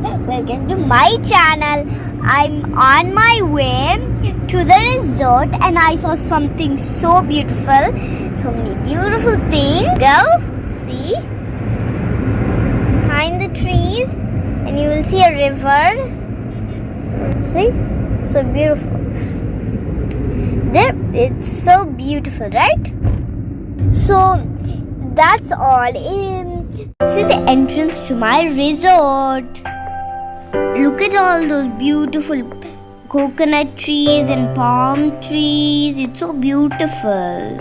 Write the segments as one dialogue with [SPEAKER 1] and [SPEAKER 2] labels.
[SPEAKER 1] welcome to my channel. I'm on my way to the resort and I saw something so beautiful. So many beautiful things. Go see behind the trees and you will see a river. See? So beautiful. There, it's so beautiful, right? So that's all. This is the entrance to my resort. Look at all those beautiful coconut trees and palm trees. It's so beautiful.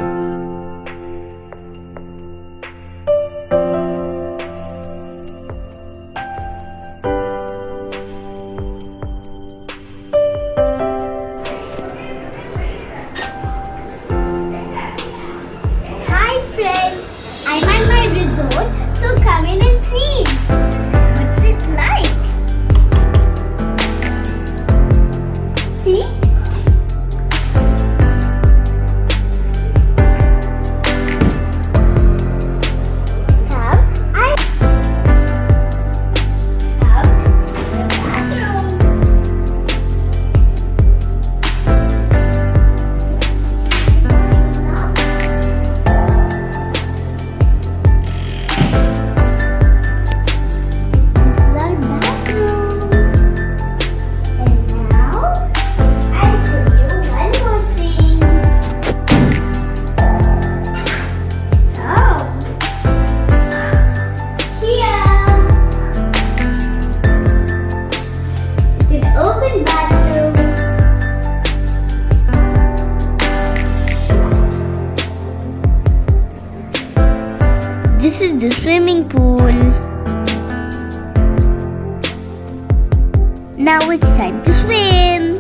[SPEAKER 1] Hi friends, I'm at my resort, so come in and see. What's it like? See? This is the swimming pool. Now it's time to swim.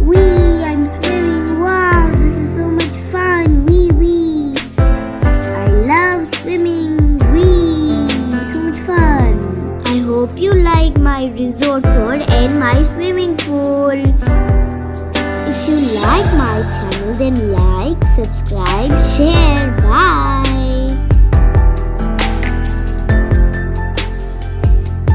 [SPEAKER 1] Wee, I'm swimming. Wow, this is so much fun. Wee, wee. I love swimming. Wee, so much fun. I hope you like my resort tour and my swimming pool. If you like my channel, then like, subscribe, share. Bye.